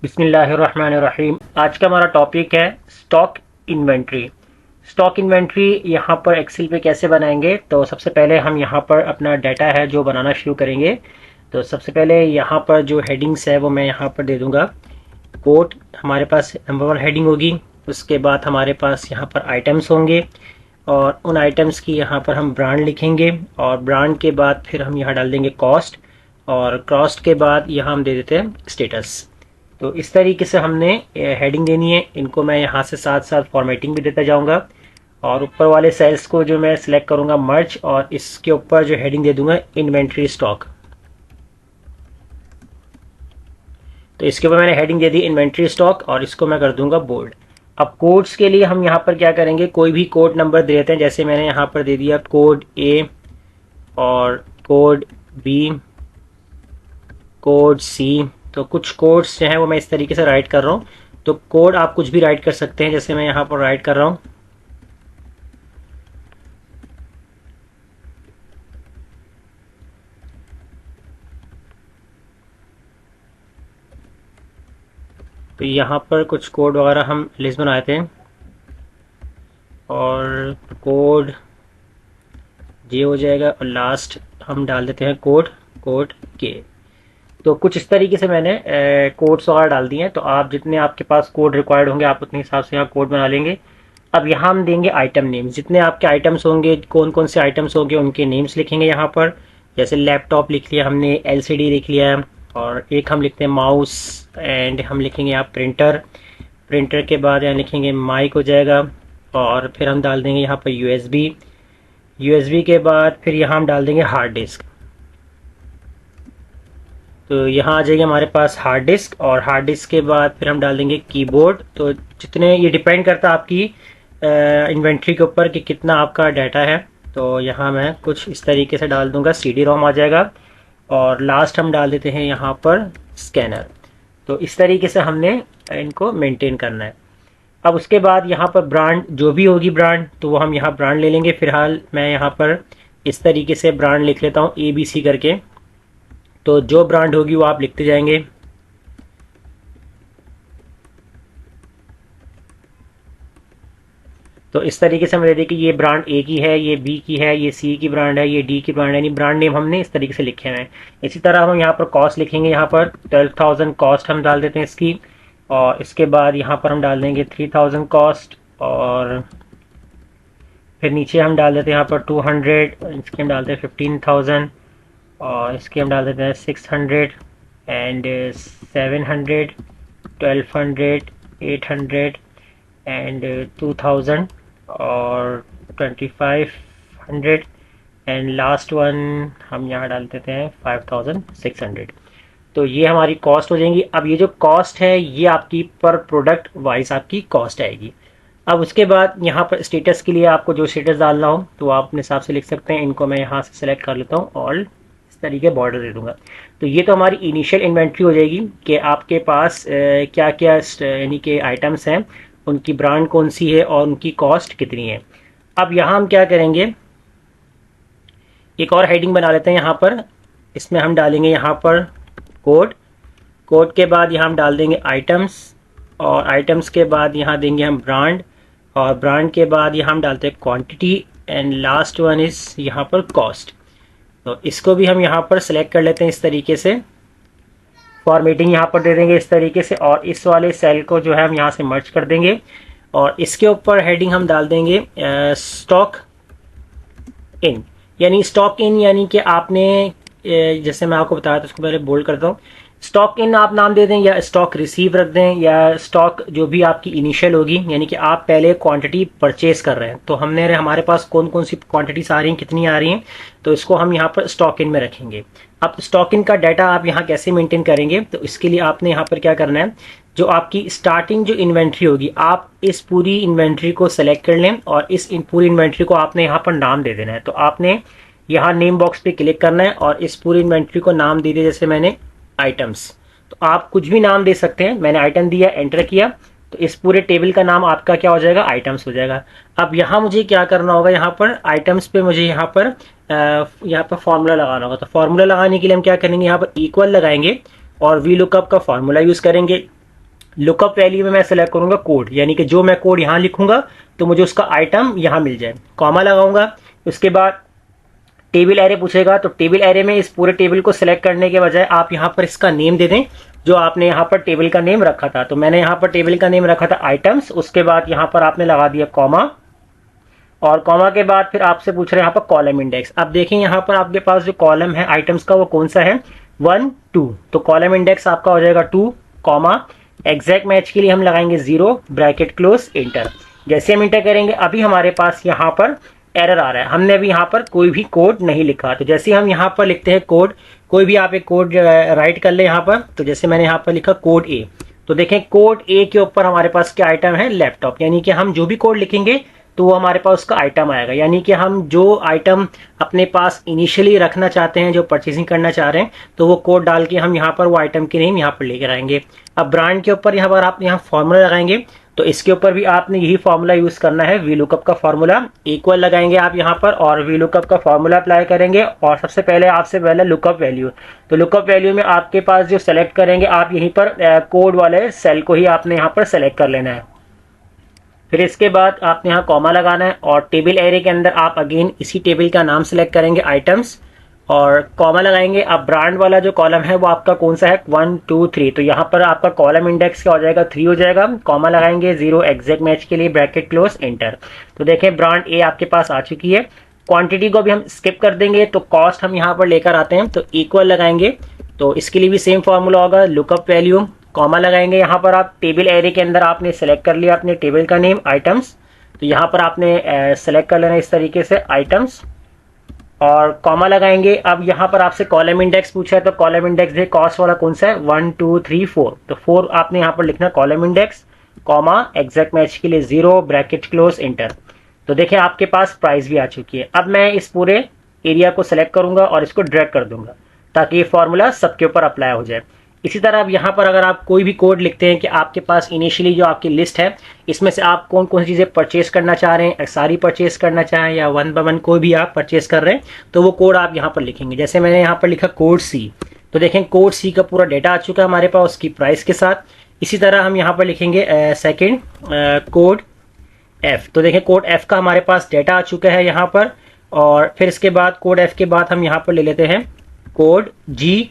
बिस्मिल्लाहिर्रहमानिर्रहीम। आज का हमारा टॉपिक है स्टॉक इन्वेंट्री। स्टॉक इन्वेंट्री यहाँ पर एक्सेल पे कैसे बनाएंगे। तो सबसे पहले हम यहाँ पर अपना डाटा है जो बनाना शुरू करेंगे। तो सबसे पहले यहाँ पर जो हेडिंग्स है वो मैं यहाँ पर दे दूँगा। कोट हमारे पास नंबर 1 हेडिंग होगी। उसके बाद हमारे पास यहाँ पर आइटम्स होंगे और उन आइटम्स की यहाँ पर हम ब्रांड लिखेंगे और ब्रांड के बाद फिर हम यहाँ डाल देंगे कॉस्ट और कॉस्ट के बाद यहाँ हम दे देते हैं स्टेटस। तो इस तरीके से हमने हेडिंग देनी है। इनको मैं यहाँ से साथ साथ फॉर्मेटिंग भी देता जाऊँगा और ऊपर वाले सेल्स को जो मैं सिलेक्ट करूँगा मर्ज और इसके ऊपर जो हेडिंग दे दूँगा इन्वेंट्री स्टॉक। तो इसके ऊपर मैंने हेडिंग दे दी इन्वेंट्री स्टॉक और इसको मैं कर दूँगा बोल्ड। अब कोड्स के लिए हम यहाँ पर क्या करेंगे, कोई भी कोड नंबर दे देते हैं। जैसे मैंने यहाँ पर दे दिया कोड ए और कोड बी, कोड सी। तो कुछ कोड्स जो हैं वो मैं इस तरीके से राइट कर रहा हूँ। तो कोड आप कुछ भी राइट कर सकते हैं, जैसे मैं यहाँ पर राइट कर रहा हूँ तो यहाँ पर कुछ कोड वगैरह हम लिस्ट बनाए थे और कोड जे हो जाएगा और लास्ट हम डाल देते हैं कोड के। तो कुछ इस तरीके से मैंने कोड्स वगैरह डाल दिए हैं। तो आप जितने आपके पास कोड रिक्वायर्ड होंगे आप उतने हिसाब से यहाँ कोड बना लेंगे। अब यहाँ हम देंगे आइटम नेम्स। जितने आपके आइटम्स होंगे, कौन कौन से आइटम्स होंगे उनके नेम्स लिखेंगे यहाँ पर। जैसे लैपटॉप लिख लिया हमने, एलसीडी लिख लिया और एक हम लिखते हैं माउस एंड हम लिखेंगे यहाँ प्रिंटर। प्रिंटर के बाद यहाँ लिखेंगे माइक हो जाएगा और फिर हम डाल देंगे यहाँ पर यूएसबी के बाद फिर यहाँ हम डाल देंगे हार्ड डिस्क। तो यहाँ आ जाएगी हमारे पास हार्ड डिस्क और हार्ड डिस्क के बाद फिर हम डाल देंगे कीबोर्ड। तो जितने ये डिपेंड करता है आपकी इन्वेंट्री के ऊपर कि कितना आपका डाटा है। तो यहाँ मैं कुछ इस तरीके से डाल दूंगा, सीडी रोम आ जाएगा और लास्ट हम डाल देते हैं यहाँ पर स्कैनर। तो इस तरीके से हमने इनको मेंटेन करना है। अब उसके बाद यहाँ पर ब्रांड जो भी होगी ब्रांड, तो वो हम यहाँ ब्रांड ले लेंगे। फिलहाल मैं यहाँ पर इस तरीके से ब्रांड लिख लेता हूँ ABC करके। तो जो ब्रांड होगी वो आप लिखते जाएंगे। तो इस तरीके से हम दे दें कि ये ब्रांड ए की है, ये बी की है, ये सी की ब्रांड है, ये डी की ब्रांड है। यानी ब्रांड नेम हमने इस तरीके से लिखे हैं। इसी तरह हम यहाँ पर कॉस्ट लिखेंगे। यहाँ पर 12,000 कॉस्ट हम डाल देते हैं इसकी और इसके बाद यहाँ पर हम डाल देंगे 3,000 कॉस्ट और फिर नीचे हम डाल देते हैं यहाँ पर 200, इसके हम डालते हैं 15,000 और इसके हम डाल देते हैं 600 एंड 700, 1200, 800 एंड 2000 और 2500 एंड लास्ट वन हम यहाँ डाल देते हैं 5600। तो ये हमारी कॉस्ट हो जाएंगी। अब ये जो कॉस्ट है ये आपकी पर प्रोडक्ट वाइज आपकी कॉस्ट आएगी। अब उसके बाद यहाँ पर स्टेटस के लिए आपको जो स्टेटस डालना हो तो आप अपने हिसाब से लिख सकते हैं। इनको मैं यहाँ से सेलेक्ट कर लेता हूँ और इस तरीके बॉर्डर दे दूंगा। तो ये तो हमारी इनिशियल इन्वेंट्री हो जाएगी कि आपके पास क्या क्या यानी कि आइटम्स हैं, उनकी ब्रांड कौन सी है और उनकी कॉस्ट कितनी है। अब यहाँ हम क्या करेंगे, एक और हेडिंग बना लेते हैं यहाँ पर। इसमें हम डालेंगे यहाँ पर कोड के बाद यहाँ हम डाल देंगे आइटम्स और आइटम्स के बाद यहाँ देंगे हम ब्रांड और ब्रांड के बाद यहाँ हम डालते हैं quantity and last one is यहाँ पर कॉस्ट। तो इसको भी हम यहाँ पर सेलेक्ट कर लेते हैं इस तरीके से। फॉर्मेटिंग यहाँ पर दे देंगे इस तरीके से और इस वाले सेल को जो है हम यहाँ से मर्ज कर देंगे और इसके ऊपर हेडिंग हम डाल देंगे स्टॉक इन। यानी स्टॉक इन यानी कि आपने जैसे मैं आपको बताया था उसको पहले बोल्ड करता हूँ। स्टॉक इन आप नाम दे दें या स्टॉक रिसीव रख दें या स्टॉक जो भी आपकी इनिशियल होगी, यानी कि आप पहले क्वांटिटी परचेज कर रहे हैं। तो हमारे पास कौन कौन सी क्वांटिटीज आ रही हैं, कितनी आ रही हैं, तो इसको हम यहाँ पर स्टॉक इन में रखेंगे। अब स्टॉक इन का डाटा आप यहाँ कैसे मेंटेन करेंगे, तो इसके लिए आपने यहाँ पर क्या करना है, जो आपकी स्टार्टिंग जो इन्वेंट्री होगी आप इस पूरी इन्वेंट्री को सेलेक्ट कर लें और इस पूरी इन्वेंट्री को आपने यहाँ पर नाम दे देना है। तो आपने यहाँ नेम बॉक्स पे क्लिक करना है और इस पूरी इन्वेंट्री को नाम दे दिया, जैसे मैंने आइटम्स। तो आप कुछ भी नाम दे सकते हैं। मैंने आइटम दिया, एंटर किया, तो इस पूरे टेबल का नाम आपका क्या हो जाएगा, आइटम्स हो जाएगा। अब यहाँ मुझे क्या करना होगा, यहाँ पर आइटम्स पे मुझे यहाँ पर फॉर्मूला लगाना होगा। तो फॉर्मूला लगाने के लिए हम क्या करेंगे, यहाँ पर इक्वल लगाएंगे और वी लुकअप का फॉर्मूला यूज करेंगे। लुकअप वैल्यू में मैं सेलेक्ट करूंगा कोड, यानी कि जो मैं कोड यहाँ लिखूंगा तो मुझे उसका आइटम यहाँ मिल जाए, कॉमा लगाऊंगा। उसके बाद टेबल एरे पूछेगा, तो टेबल एरे में इस पूरे टेबल को सिलेक्ट करने के बजाय आप यहाँ पर इसका नेम दे दें जो आपने यहाँ पर टेबल का नेम रखा था। तो मैंने यहाँ पर टेबल का नेम रखा था आइटम्स, उसके बाद यहाँ पर आपने लगा दिया कॉमा, और कॉमा के बाद फिर आपसे पूछ रहे हैं यहाँ पर कॉलम इंडेक्स। अब देखें यहाँ पर आपके पास जो कॉलम है आइटम्स का वो कौन सा है, 1 2, तो कॉलम इंडेक्स आपका हो जाएगा 2, कॉमा एग्जैक्ट मैच के लिए हम लगाएंगे 0, ब्रैकेट क्लोज, इंटर। जैसे हम इंटर करेंगे अभी हमारे पास यहाँ पर एरर आ रहा है, हमने अभी यहाँ पर कोई भी कोड नहीं लिखा। तो जैसे हम यहाँ पर लिखते हैं कोड, कोई भी आप एक कोड राइट कर ले यहाँ पर, तो जैसे मैंने यहाँ पर लिखा कोड ए, तो देखें कोड ए के ऊपर हमारे पास क्या आइटम है, लैपटॉप, यानी कि हम जो भी कोड लिखेंगे तो वो हमारे पास उसका आइटम आएगा। यानी कि हम जो आइटम अपने पास इनिशियली रखना चाहते हैं, जो परचेसिंग करना चाह रहे हैं, तो वो कोड डाल के हम यहाँ पर वो आइटम के नेम यहाँ पर लेकर आएंगे। अब ब्रांड के ऊपर यहाँ पर आप यहाँ फॉर्मूला लगाएंगे, तो इसके ऊपर भी आपने यही फॉर्मूला यूज करना है, वी लुकअप का फॉर्मूला, इक्वल लगाएंगे आप यहाँ पर और वी लुकअप का फॉर्मूला अप्लाई करेंगे। और सबसे पहले आपसे पहले लुकअप वैल्यू, तो लुकअप वैल्यू में आपके पास जो सेलेक्ट करेंगे आप यहीं पर कोड वाले सेल को ही आपने यहाँ पर सेलेक्ट कर लेना है। फिर इसके बाद आपने यहाँ कॉमा लगाना है और टेबल एरे के अंदर आप अगेन इसी टेबल का नाम सेलेक्ट करेंगे आइटम्स और कॉमा लगाएंगे। अब ब्रांड वाला जो कॉलम है वो आपका कौन सा है, 1 2 3, तो यहाँ पर आपका कॉलम इंडेक्स क्या हो जाएगा, 3 हो जाएगा, कॉमा लगाएंगे 0, एग्जैक्ट मैच के लिए ब्रैकेट क्लोज, एंटर। तो देखें ब्रांड ए आपके पास आ चुकी है। क्वांटिटी को भी हम स्किप कर देंगे, तो कॉस्ट हम यहाँ पर लेकर आते हैं, तो इक्वल लगाएंगे, तो इसके लिए भी सेम फॉर्मूला होगा, लुकअप वैल्यू, कॉमा लगाएंगे। यहाँ पर आप टेबल एरे के अंदर आपने सेलेक्ट कर लिया अपने टेबल का नेम आइटम्स, तो यहाँ पर आपने सेलेक्ट कर लेना इस तरीके से आइटम्स और कॉमा लगाएंगे। अब यहाँ पर आपसे कॉलम इंडेक्स पूछा है, तो कॉलम इंडेक्स देखिए कॉस्ट वाला कौन सा है, 1 2 3 4, तो 4 आपने यहाँ पर लिखना column index, comma exact match के लिए 0, ब्रैकेट क्लोज, इंटर। तो देखिए आपके पास प्राइस भी आ चुकी है। अब मैं इस पूरे एरिया को सेलेक्ट करूंगा और इसको ड्रैग कर दूंगा ताकि ये फॉर्मूला सबके ऊपर अप्लाई हो जाए। इसी तरह अब यहाँ पर अगर आप कोई भी कोड लिखते हैं कि आपके पास इनिशियली जो आपकी लिस्ट है इसमें से आप कौन कौन सी चीज़ें परचेस करना चाह रहे हैं, सारी परचेस करना चाहें या 1 बाय 1 कोई भी आप परचेस कर रहे हैं, तो वो कोड आप यहाँ पर लिखेंगे। जैसे मैंने यहाँ पर लिखा कोड सी, तो देखें कोड सी का पूरा डेटा आ चुका है हमारे पास उसकी प्राइस के साथ। इसी तरह हम यहाँ पर लिखेंगे सेकेंड कोड एफ, तो देखें कोड एफ का हमारे पास डेटा आ चुका है यहाँ पर। और फिर इसके बाद कोड एफ के बाद हम यहाँ पर ले लेते हैं code G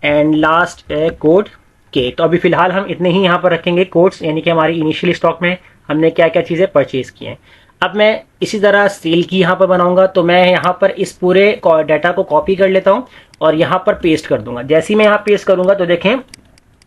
and last code के। तो अभी फिलहाल हम इतने ही यहाँ पर रखेंगे कोड्स, यानी कि हमारी इनिशियल स्टॉक में हमने क्या क्या चीज़ें परचेज की हैं। अब मैं इसी तरह सेल की यहाँ पर बनाऊंगा, तो मैं यहाँ पर इस पूरे डाटा को कॉपी कर लेता हूँ और यहाँ पर पेस्ट कर दूंगा। जैसे ही मैं यहाँ पेस्ट करूंगा तो देखें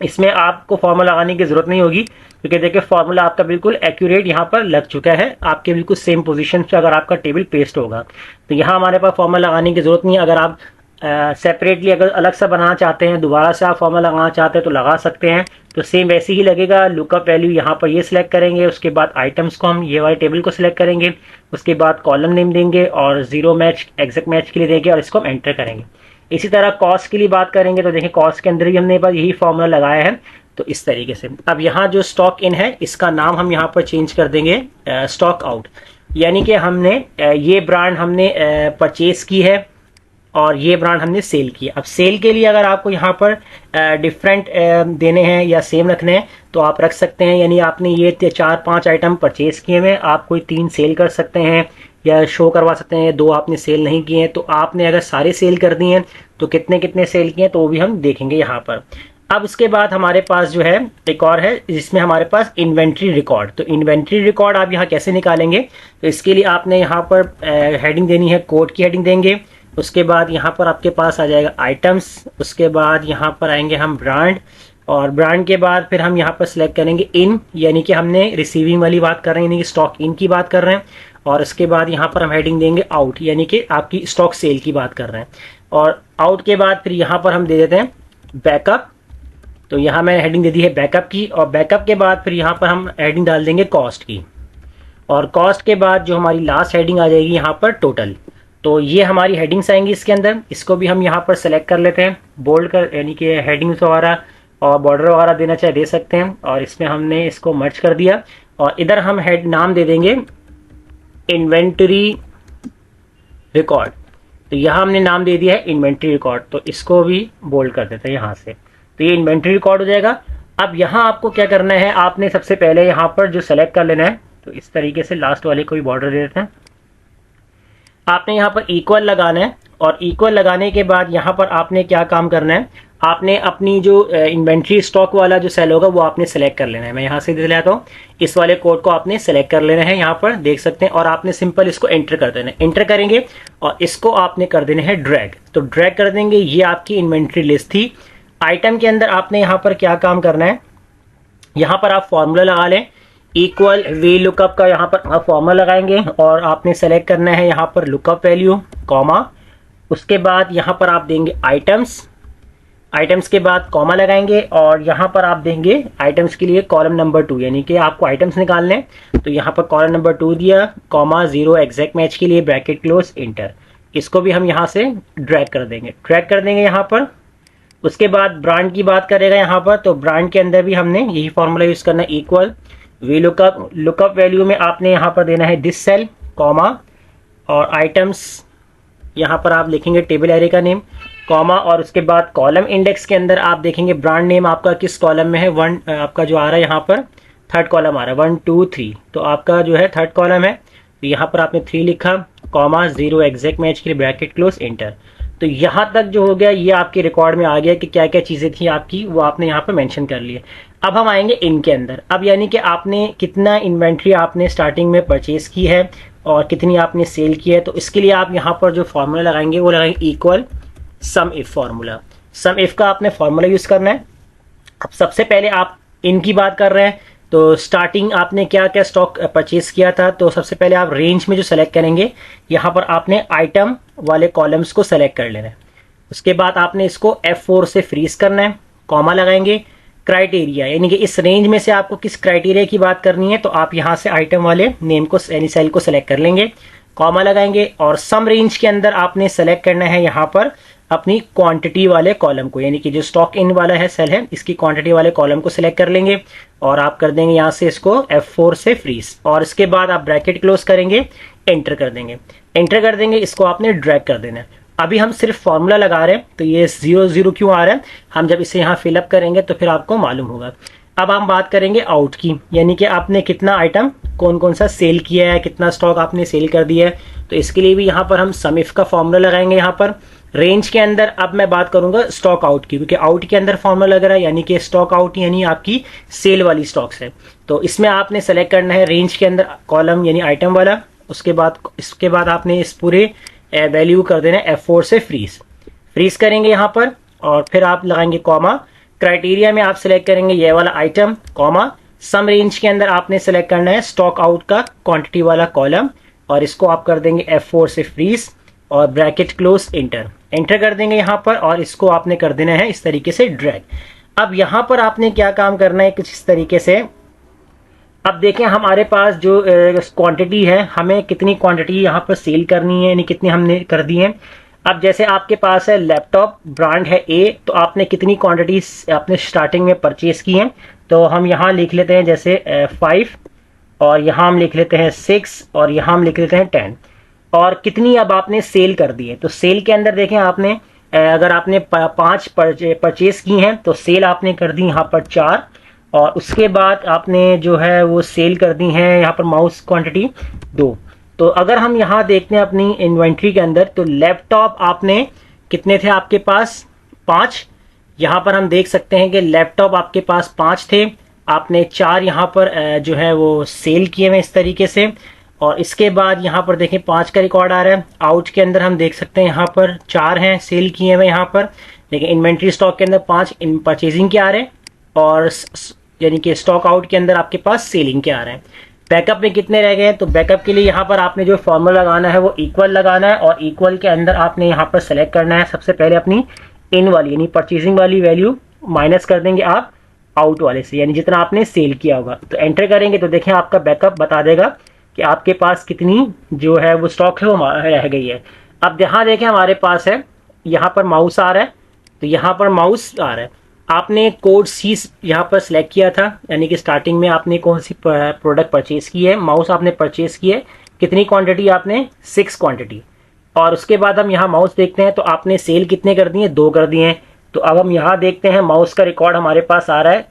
इसमें आपको फॉर्मूला लगाने की जरूरत नहीं होगी, क्योंकि देखिए फॉर्मूला आपका बिल्कुल एक्यूरेट यहाँ पर लग चुका है आपके बिल्कुल सेम पोजीशन पे अगर आपका टेबल पेस्ट होगा। तो यहाँ हमारे पास फॉर्मूला लगाने की जरूरत नहीं है। अगर आप सेपरेटली अगर अलग सा बनाना चाहते हैं, दोबारा से आप फॉर्मूला लगाना चाहते हैं तो लगा सकते हैं, तो सेम वैसे ही लगेगा। लुकअप वैल्यू यहाँ पर ये सिलेक्ट करेंगे, उसके बाद आइटम्स को हम ये वाले टेबल को सिलेक्ट करेंगे, उसके बाद कॉलम नेम देंगे और 0 मैच एग्जैक्ट मैच के लिए देंगे और इसको हम एंटर करेंगे। इसी तरह कॉस्ट के लिए बात करेंगे, तो देखिए कॉस्ट के अंदर भी हमने पास यही फॉर्मूला लगाया है, तो इस तरीके से। अब यहाँ जो स्टॉक इन है इसका नाम हम यहाँ पर चेंज कर देंगे स्टॉक आउट, यानी कि हमने ये ब्रांड हमने परचेज की है और ये ब्रांड हमने सेल की है। अब सेल के लिए अगर आपको यहाँ पर डिफरेंट देने हैं या सेम रखने हैं तो आप रख सकते हैं, यानी आपने ये 4-5 आइटम परचेज किए हुए, आप कोई 3 सेल कर सकते हैं या शो करवा सकते हैं, 2 आपने सेल नहीं किए हैं। तो आपने अगर सारे सेल कर दिए हैं तो कितने कितने सेल किए हैं तो वो भी हम देखेंगे यहाँ पर। अब उसके बाद हमारे पास जो है एक और है जिसमें हमारे पास इन्वेंट्री रिकॉर्ड। तो इन्वेंट्री रिकॉर्ड आप यहाँ कैसे निकालेंगे, तो इसके लिए आपने यहाँ पर हेडिंग देनी है, कोड की हेडिंग देंगे, उसके बाद यहाँ पर आपके पास आ जाएगा आइटम्स, उसके बाद यहाँ पर आएंगे हम ब्रांड, और ब्रांड के बाद फिर हम यहाँ पर सिलेक्ट करेंगे इन, यानी कि हमने रिसीविंग वाली बात कर रहे हैं, यानी कि स्टॉक इन की बात कर रहे हैं। और उसके बाद यहाँ पर हम हेडिंग देंगे आउट, यानी कि आपकी स्टॉक सेल की बात कर रहे हैं। और आउट के बाद फिर यहाँ पर हम दे देते हैं बैकअप, तो यहाँ मैंने हेडिंग दे दी है बैकअप की, और बैकअप के बाद फिर यहाँ पर हम हेडिंग डाल देंगे कॉस्ट की, और कॉस्ट के बाद जो हमारी लास्ट हेडिंग आ जाएगी यहाँ पर टोटल। तो ये हमारी हेडिंग्स आएंगी इसके अंदर, इसको भी हम यहाँ पर सेलेक्ट कर लेते हैं बोल्ड कर, यानी कि हेडिंग्स वगैरह और बॉर्डर वगैरह देना चाहे दे सकते हैं, और इसमें हमने इसको मर्ज कर दिया। और इधर हम हेड नाम दे देंगे इन्वेंटरी रिकॉर्ड, तो यहाँ हमने नाम दे दिया है इन्वेंटरी रिकॉर्ड, तो इसको भी बोल्ड कर देते हैं यहाँ से, तो ये इन्वेंटरी रिकॉर्ड हो जाएगा। अब यहाँ आपको क्या करना है, आपने सबसे पहले यहाँ पर जो सेलेक्ट कर लेना है, तो इस तरीके से लास्ट वाले को भी बॉर्डर दे देते हैं। आपने यहाँ पर इक्वल लगाना है और इक्वल लगाने के बाद यहाँ पर आपने क्या काम करना है, आपने अपनी जो इन्वेंट्री स्टॉक वाला जो सेल होगा वो आपने सेलेक्ट कर लेना है। मैं यहाँ से दे लेता हूँ, इस वाले कोड को आपने सेलेक्ट कर लेना है, यहाँ पर देख सकते हैं, और आपने सिंपल इसको एंटर कर देना है। एंटर करेंगे और इसको आपने कर देना है ड्रैग, तो ड्रैग कर देंगे। ये आपकी इन्वेंट्री लिस्ट थी। आइटम के अंदर आपने यहाँ पर क्या काम करना है, यहाँ पर आप फॉर्मूला लगा लें, इक्वल वी लुकअप का यहाँ पर आप फॉर्मूला लगाएंगे और आपने सेलेक्ट करना है यहाँ पर लुकअप वैल्यू, कॉमा, उसके बाद यहाँ पर आप देंगे आइटम्स, आइटम्स के बाद कॉमा लगाएंगे और यहाँ पर आप देंगे आइटम्स के लिए कॉलम नंबर 2, यानी कि आपको आइटम्स निकालने हैं, तो यहाँ पर कॉलम नंबर 2 दिया, कॉमा 0 एग्जैक्ट मैच के लिए ब्रैकेट क्लोज इंटर। इसको भी हम यहाँ से ड्रैग कर देंगे यहाँ पर। उसके बाद ब्रांड की बात करेगा यहाँ पर, तो ब्रांड के अंदर भी हमने यही फॉर्मूला यूज करना है, इक्वल वी लुकअप वैल्यू में आपने यहाँ पर देना है दिस सेल, कॉमा, और आइटम्स यहाँ पर आप लिखेंगे टेबल एरे का नेम, कॉमा, और उसके बाद कॉलम इंडेक्स के अंदर आप देखेंगे ब्रांड नेम आपका किस कॉलम में है, वन आपका जो आ रहा है यहाँ पर थर्ड कॉलम आ रहा है 1 2 3, तो आपका जो है थर्ड कॉलम है, तो यहाँ पर आपने 3 लिखा, कॉमा 0 एग्जैक्ट मैच के लिए ब्रैकेट क्लोज इंटर। तो यहाँ तक जो हो गया ये आपके रिकॉर्ड में आ गया कि क्या क्या चीज़ें थी आपकी, वो आपने यहाँ पर मेंशन कर लिए। अब हम आएंगे इनके अंदर, अब यानी कि आपने कितना इन्वेंट्री आपने स्टार्टिंग में परचेज की है और कितनी आपने सेल की है। तो इसके लिए आप यहाँ पर जो फॉर्मूला लगाएंगे वो लगाएंगे equal sum if formula. Sum if का आपने फॉर्मूला यूज करना है। अब सबसे पहले आप इनकी बात कर रहे हैं, तो स्टार्टिंग आपने क्या क्या स्टॉक परचेज किया था, तो सबसे पहले आप रेंज में जो सेलेक्ट करेंगे यहाँ पर आपने आइटम वाले कॉलम्स को सेलेक्ट कर लेना है। उसके बाद आपने इसको F4 से फ्रीज करना है, कॉमा लगाएंगे, क्राइटेरिया, यानी कि इस रेंज में से आपको किस क्राइटेरिया की बात करनी है, तो आप यहाँ से आइटम वाले नेम को यानी सेल को सेलेक्ट कर लेंगे, कॉमा लगाएंगे, और सम रेंज के अंदर आपने सेलेक्ट करना है यहाँ पर अपनी क्वांटिटी वाले कॉलम को, यानी कि जो स्टॉक इन वाला है सेल है इसकी क्वांटिटी वाले कॉलम को सिलेक्ट कर लेंगे और आप कर देंगे यहाँ से इसको F4 से फ्रीज, और इसके बाद आप ब्रैकेट क्लोज करेंगे, एंटर कर देंगे, इसको आपने ड्रैग कर देना है। अभी हम सिर्फ फॉर्मूला लगा रहे हैं, तो ये 0 0 क्यों आ रहा है, हम जब इसे यहाँ फिलअप करेंगे तो फिर आपको मालूम होगा। अब हम बात करेंगे आउट की, यानी कि आपने कितना आइटम कौन कौन सा सेल किया है, कितना स्टॉक आपने सेल कर दिया है, तो इसके लिए भी यहाँ पर हम सम इफ का फॉर्मूला लगाएंगे। यहाँ पर रेंज के अंदर अब मैं बात करूंगा स्टॉक आउट की, क्योंकि आउट के अंदर फॉर्मूला लग रहा है, यानी कि स्टॉक आउट यानी आपकी सेल वाली स्टॉक्स है, तो इसमें आपने सेलेक्ट करना है रेंज के अंदर कॉलम यानी आइटम वाला। इसके बाद आपने इस पूरे वैल्यू कर देना है F4 से फ्रीज करेंगे यहाँ पर, और फिर आप लगाएंगे कॉमा, क्राइटेरिया में आप सिलेक्ट करेंगे ये वाला आइटम, कॉमा, सम रेंज के अंदर आपने सेलेक्ट करना है स्टॉक आउट का क्वांटिटी वाला कॉलम, और इसको आप कर देंगे F4 से फ्रीज और ब्रैकेट क्लोज एंटर कर देंगे यहाँ पर, और इसको आपने कर देना है इस तरीके से ड्रैग। अब यहाँ पर आपने क्या काम करना है कुछ इस तरीके से, अब देखें हमारे पास जो क्वांटिटी है, हमें कितनी क्वांटिटी यहाँ पर सेल करनी है, यानी कितनी हमने कर दी है। अब जैसे आपके पास है लैपटॉप ब्रांड है A, तो आपने कितनी क्वांटिटी आपने स्टार्टिंग में परचेज की है, तो हम यहाँ लिख लेते हैं जैसे 5, और यहाँ हम लिख लेते हैं 6, और यहाँ हम लिख लेते हैं 10, और कितनी अब आपने सेल कर दी है। तो सेल के अंदर देखें आपने अगर आपने 5 परचेज की हैं तो सेल आपने कर दी यहाँ पर 4, और उसके बाद आपने जो है वो सेल कर दी है यहाँ पर माउस क्वांटिटी 2। तो अगर हम यहाँ देखते हैं अपनी इन्वेंट्री के अंदर, तो लैपटॉप आपने कितने थे आपके पास 5, यहाँ पर हम देख सकते हैं कि लैपटॉप आपके पास 5 थे, आपने 4 यहाँ पर जो है वो सेल किए हुए इस तरीके से, और इसके बाद यहाँ पर देखें 5 का रिकॉर्ड आ रहा है। आउट के अंदर हम देख सकते हैं यहाँ पर 4 हैं सेल किए हुए यहाँ पर, लेकिन इन्वेंट्री स्टॉक के अंदर 5 इन परचेजिंग के आ रहे हैं, और यानी कि स्टॉक आउट के अंदर आपके पास सेलिंग के आ रहे हैं। बैकअप में कितने रह गए हैं, तो बैकअप के लिए यहाँ पर आपने जो फॉर्मूला लगाना है वो इक्वल लगाना है, और इक्वल के अंदर आपने यहाँ पर सेलेक्ट करना है सबसे पहले अपनी इन वाली यानी परचेजिंग वाली वैल्यू माइनस कर देंगे आप आउट वाले से, यानी जितना आपने सेल किया होगा। तो एंटर करेंगे तो देखें आपका बैकअप बता देगा कि आपके पास कितनी जो है वो स्टॉक है वो रह गई है। अब यहाँ देखें हमारे पास है यहाँ पर माउस आ रहा है, तो यहाँ पर माउस आ रहा है, आपने कोड C यहाँ पर सिलेक्ट किया था, यानी कि स्टार्टिंग में आपने कौन सी प्रोडक्ट परचेज की है, माउस आपने परचेज की है, कितनी क्वांटिटी आपने 6 क्वांटिटी, और उसके बाद हम यहाँ माउस देखते हैं तो आपने सेल कितने कर दिए 2 कर दिए हैं। तो अब हम यहाँ देखते हैं माउस का रिकॉर्ड हमारे पास आ रहा है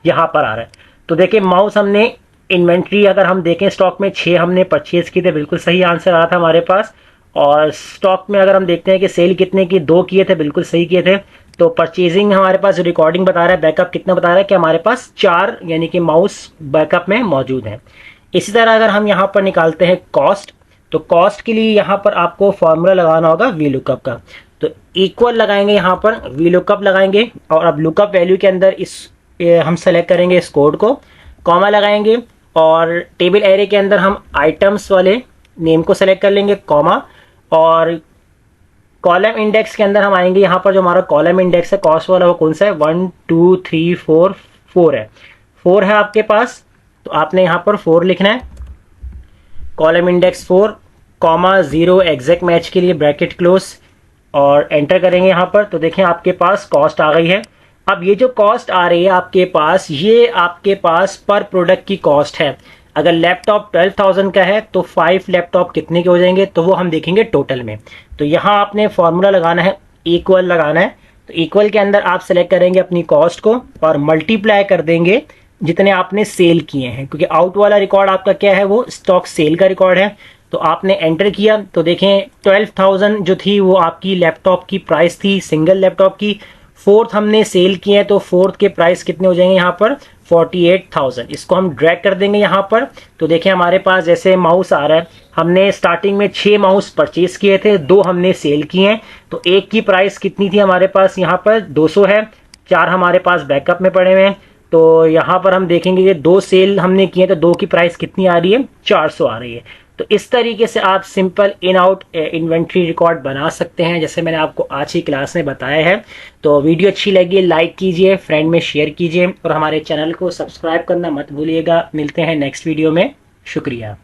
यहाँ पर आ रहा है। तो देखिए माउस हमने इन्वेंट्री अगर हम देखें स्टॉक में 6 हमने परचेज किए थे, बिल्कुल सही आंसर आ रहा था हमारे पास। और स्टॉक में अगर हम देखते हैं कि सेल कितने की 2 किए थे, बिल्कुल सही किए थे। तो परचेजिंग हमारे पास रिकॉर्डिंग बता रहा है, बैकअप कितना बता रहा है कि हमारे पास 4 यानी कि माउस बैकअप में मौजूद है। इसी तरह अगर हम यहाँ पर निकालते हैं कॉस्ट, तो कॉस्ट के लिए यहाँ पर आपको फॉर्मूला लगाना होगा वी लुकअप का। तो इक्वल लगाएंगे यहाँ पर, वी लुकअप लगाएंगे और अब लुकअप वैल्यू के अंदर हम सेलेक्ट करेंगे इस कोड को, कॉमा लगाएंगे और टेबल एरे के अंदर हम आइटम्स वाले नेम को सेलेक्ट कर लेंगे, कॉमा, और कॉलम इंडेक्स के अंदर हम आएंगे। यहाँ पर जो हमारा कॉलम इंडेक्स है कॉस्ट वाला वो कौन सा है, 1 2 3 4 4 है, 4 है आपके पास। तो आपने यहाँ पर 4 लिखना है, column index 4, comma 0 exact match के लिए ब्रैकेट क्लोज और एंटर करेंगे यहाँ पर। तो देखें आपके पास कॉस्ट आ गई है। अब ये जो कॉस्ट आ रही है आपके पास, ये आपके पास पर प्रोडक्ट की कॉस्ट है। अगर लैपटॉप 12,000 का है तो 5 लैपटॉप कितने के हो जाएंगे, तो वो हम देखेंगे टोटल में। तो यहाँ आपने फॉर्मूला लगाना है, इक्वल लगाना है। तो इक्वल के अंदर आप सेलेक्ट करेंगे अपनी कॉस्ट को और मल्टीप्लाई कर देंगे जितने आपने सेल किए हैं, क्योंकि आउट वाला रिकॉर्ड आपका क्या है, वो स्टॉक सेल का रिकॉर्ड है। तो आपने एंटर किया तो देखें 12,000 जो थी वो आपकी लैपटॉप की प्राइस थी, सिंगल लैपटॉप की। 4th हमने सेल किए हैं तो 4th के प्राइस कितने हो जाएंगे यहाँ पर, 48,000। इसको हम ड्रैग कर देंगे यहाँ पर। तो देखें हमारे पास जैसे माउस आ रहा है, हमने स्टार्टिंग में 6 माउस परचेज किए थे, 2 हमने सेल किए हैं। तो एक की प्राइस कितनी थी हमारे पास यहाँ पर 200 है, 4 हमारे पास बैकअप में पड़े हुए हैं। तो यहाँ पर हम देखेंगे कि 2 सेल हमने किए तो 2 की प्राइस कितनी आ रही है, 400 आ रही है। तो इस तरीके से आप simple in out inventory record बना सकते हैं, जैसे मैंने आपको आज की क्लास में बताया है। तो वीडियो अच्छी लगी लाइक कीजिए, फ्रेंड में शेयर कीजिए और हमारे चैनल को सब्सक्राइब करना मत भूलिएगा। मिलते हैं नेक्स्ट वीडियो में, शुक्रिया।